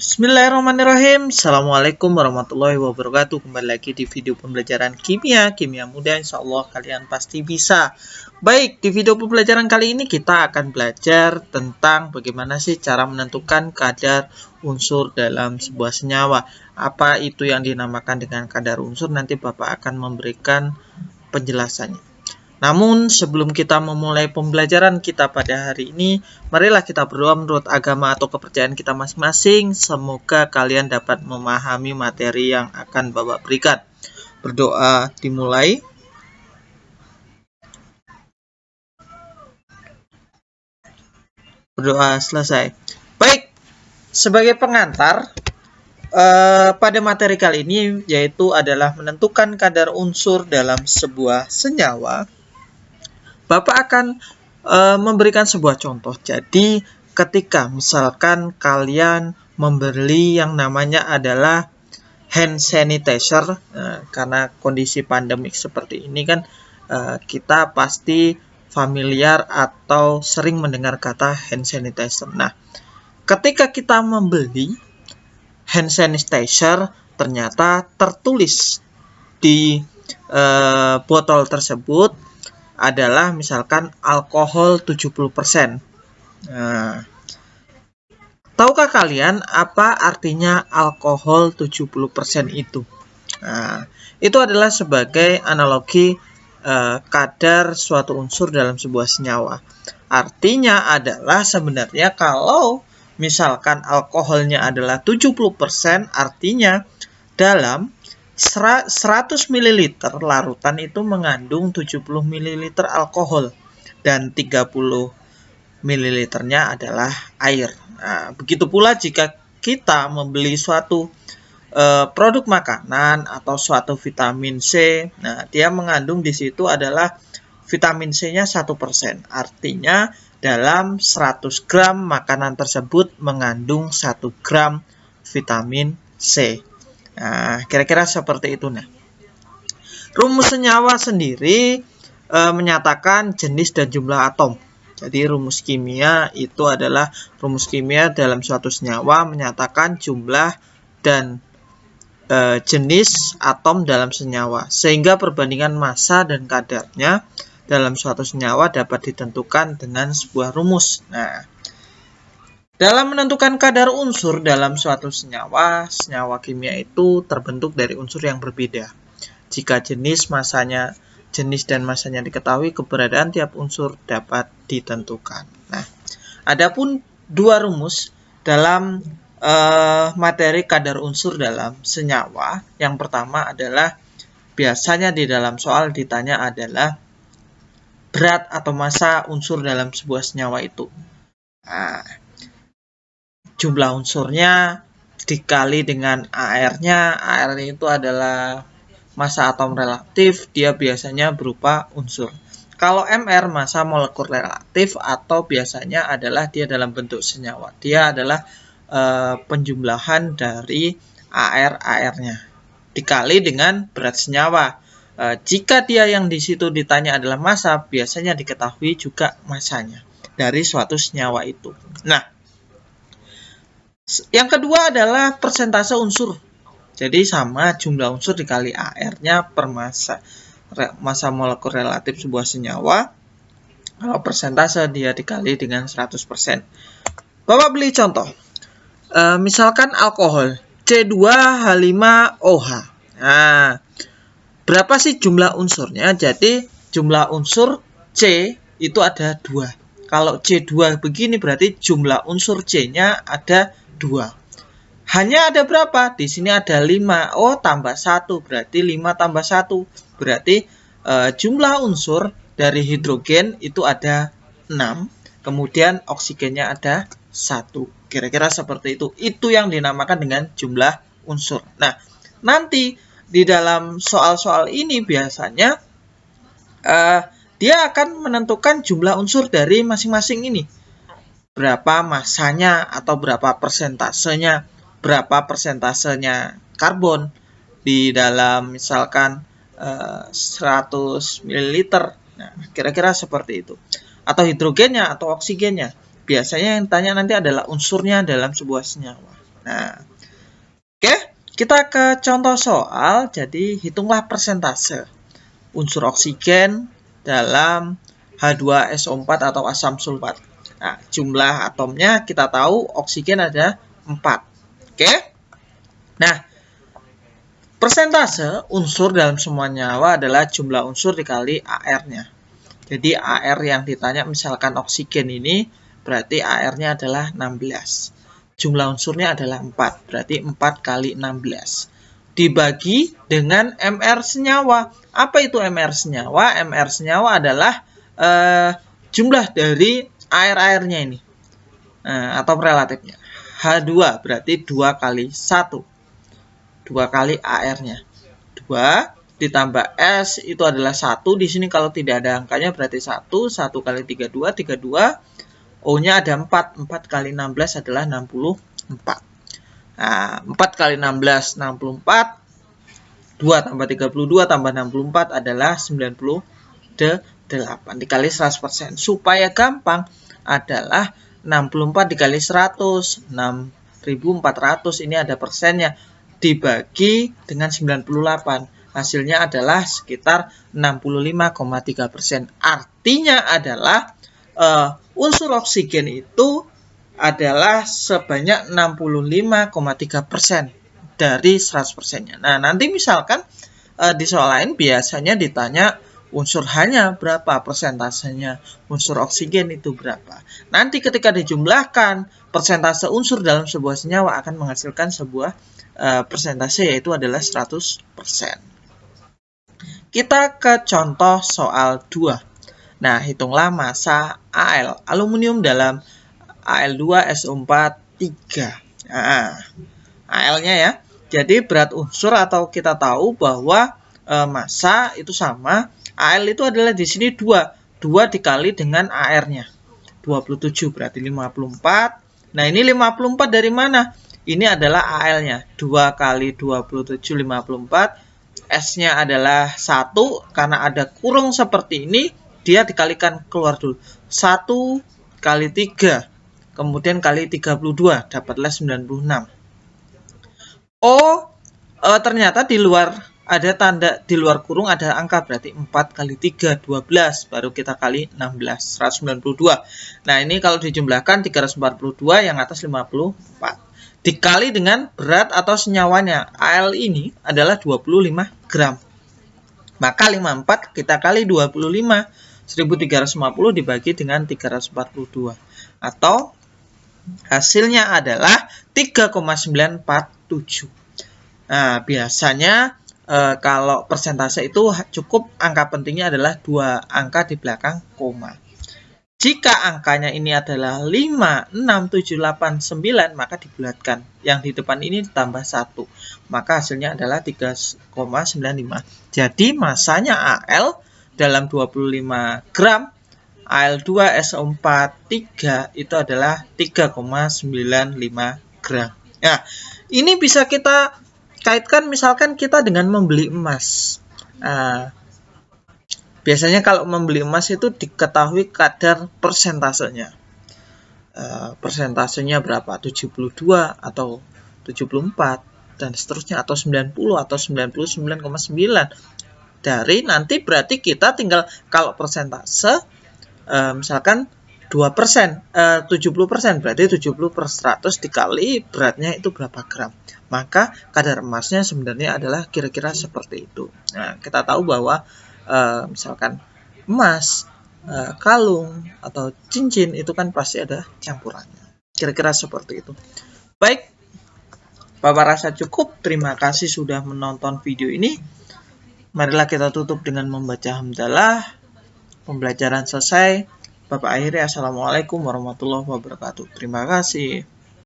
Bismillahirrahmanirrahim. Assalamualaikum warahmatullahi wabarakatuh. Kembali lagi di video pembelajaran kimia mudah. Insya Allah kalian pasti bisa. Baik, di video pembelajaran kali ini kita akan belajar tentang bagaimana sih cara menentukan kadar unsur dalam sebuah senyawa. Apa itu yang dinamakan dengan kadar unsur? Nanti Bapak akan memberikan penjelasannya. Namun sebelum kita memulai pembelajaran kita pada hari ini, marilah kita berdoa menurut agama atau kepercayaan kita masing-masing. Semoga kalian dapat memahami materi yang akan Bapak berikan. Berdoa dimulai. Berdoa selesai. Baik, sebagai pengantar, pada materi kali ini yaitu adalah menentukan kadar unsur dalam sebuah senyawa. Bapak akan memberikan sebuah contoh. Jadi ketika misalkan kalian membeli yang namanya adalah hand sanitizer, karena kondisi pandemik seperti ini kan kita pasti familiar atau sering mendengar kata hand sanitizer. Nah, ketika kita membeli hand sanitizer, ternyata tertulis di botol tersebut adalah misalkan alkohol 70%. Nah, tahukah kalian apa artinya alkohol 70% itu? Nah, itu adalah sebagai analogi kadar suatu unsur dalam sebuah senyawa. Artinya adalah sebenarnya kalau misalkan alkoholnya adalah 70%, artinya dalam 100 ml larutan itu mengandung 70 ml alkohol dan 30 ml-nya adalah air. Nah, begitu pula jika kita membeli suatu produk makanan atau suatu vitamin C, nah dia mengandung di situ adalah vitamin C-nya 1%. Artinya dalam 100 gram makanan tersebut mengandung 1 gram vitamin C. Nah, kira-kira seperti itu. Nah, rumus senyawa sendiri menyatakan jenis dan jumlah atom. Jadi rumus kimia itu adalah rumus kimia dalam suatu senyawa menyatakan jumlah dan jenis atom dalam senyawa, sehingga perbandingan massa dan kadarnya dalam suatu senyawa dapat ditentukan dengan sebuah rumus. Nah, dalam menentukan kadar unsur dalam suatu senyawa, senyawa kimia itu terbentuk dari unsur yang berbeda. Jika jenis dan masanya diketahui, keberadaan tiap unsur dapat ditentukan. Nah, adapun dua rumus dalam materi kadar unsur dalam senyawa. Yang pertama adalah biasanya di dalam soal ditanya adalah berat atau massa unsur dalam sebuah senyawa itu. Nah, jumlah unsurnya dikali dengan AR-nya. AR itu adalah massa atom relatif, dia biasanya berupa unsur. Kalau MR, massa molekul relatif, atau biasanya adalah dia dalam bentuk senyawa. Dia adalah penjumlahan dari AR-nya dikali dengan berat senyawa. Jika dia yang di situ ditanya adalah massa, biasanya diketahui juga massanya dari suatu senyawa itu. Nah, yang kedua adalah persentase unsur. Jadi sama jumlah unsur dikali AR-nya per massa molekul relatif sebuah senyawa. Kalau persentase dia dikali dengan 100%. Bapak beli contoh. Misalkan alkohol C2H5OH. Nah, berapa sih jumlah unsurnya? Jadi jumlah unsur C itu ada 2. Kalau C2 begini berarti jumlah unsur C-nya ada 2. Hanya ada berapa? Di sini ada 5. Oh, tambah 1. Berarti 5 tambah 1. Berarti jumlah unsur dari hidrogen itu ada 6. Kemudian oksigennya ada 1. Kira-kira seperti itu. Itu yang dinamakan dengan jumlah unsur. Nah, nanti di dalam soal-soal ini biasanya dia akan menentukan jumlah unsur dari masing-masing ini. Berapa massanya atau berapa persentasenya, karbon di dalam misalkan 100 ml. Nah, kira-kira seperti itu. Atau hidrogennya atau oksigennya. Biasanya yang tanya nanti adalah unsurnya dalam sebuah senyawa. Nah, oke, kita ke contoh soal. Jadi, hitunglah persentase unsur oksigen dalam H2SO4 atau asam sulfat. Nah, jumlah atomnya kita tahu oksigen ada 4. Oke? Nah, persentase unsur dalam semua nyawa adalah jumlah unsur dikali AR-nya. Jadi AR yang ditanya misalkan oksigen ini berarti AR-nya adalah 16. Jumlah unsurnya adalah 4, berarti 4 kali 16. Dibagi dengan MR senyawa. Apa itu MR senyawa? MR senyawa adalah jumlah dari air-airnya ini. Atau relatifnya. H2 berarti 2 kali 1. 2 kali AR-nya. 2 ditambah S itu adalah 1. Di sini kalau tidak ada angkanya berarti 1. 1 kali 32, 32. O-nya ada 4. 4 kali 16 adalah 64. Nah, 4 kali 16, 64. 2 tambah 32 tambah 64 adalah 98. Dikali 100%. Supaya gampang adalah 64 dikali 100. 6.400 ini ada persennya. Dibagi dengan 98. Hasilnya adalah sekitar 65,3%. Artinya adalah unsur oksigen itu adalah sebanyak 65,3% dari 100%-nya. Nah, nanti misalkan di soal lain biasanya ditanya unsur hanya berapa persentasenya, unsur oksigen itu berapa. Nanti ketika dijumlahkan, persentase unsur dalam sebuah senyawa akan menghasilkan sebuah persentase yaitu adalah 100%. Kita ke contoh soal 2. Nah, hitunglah massa Al, aluminium dalam Al2SO4 3. Nah, Al-nya ya. Jadi berat unsur atau kita tahu bahwa massa itu sama. Al itu adalah di sini 2. 2 dikali dengan AR-nya. 27 berarti 54. Nah, ini 54 dari mana? Ini adalah Al-nya. 2 kali 27, 54. S-nya adalah 1, karena ada kurung seperti ini, dia dikalikan keluar dulu. 1 kali 3, kemudian kali 32, dapatlah 96. Ternyata di luar ada tanda, di luar kurung ada angka, berarti 4 kali 3, 12, baru kita kali 16, 192. Nah, ini kalau dijumlahkan 342, yang atas 54. Dikali dengan berat atau senyawanya. Al ini adalah 25 gram. Maka 54 kita kali 25. 1350 dibagi dengan 342. Atau hasilnya adalah 3,947. Nah, biasanya kalau persentase itu cukup angka pentingnya adalah 2 angka di belakang koma. Jika angkanya ini adalah 5, 6, 7, 8, 9, maka dibulatkan. Yang di depan ini ditambah 1. Maka hasilnya adalah 3,95. Jadi massanya Al dalam 25 gram, Al2SO4 3 itu adalah 3,95 gram. Nah, ini bisa kita kaitkan misalkan kita dengan membeli emas. Biasanya kalau membeli emas itu diketahui kadar persentasenya. Persentasenya berapa? 72 atau 74 dan seterusnya, atau 90 atau 99,9. Dari nanti berarti kita tinggal, kalau persentase misalkan 2%, 70%, berarti 70 per 100 dikali beratnya itu berapa gram. Maka kadar emasnya sebenarnya adalah kira-kira seperti itu. Nah, kita tahu bahwa misalkan emas, kalung, atau cincin itu kan pasti ada campurannya. Kira-kira seperti itu. Baik, Bapak rasa cukup. Terima kasih sudah menonton video ini. Marilah kita tutup dengan membaca hamdalah. Pembelajaran selesai. Bapak akhiri. Assalamualaikum warahmatullahi wabarakatuh. Terima kasih.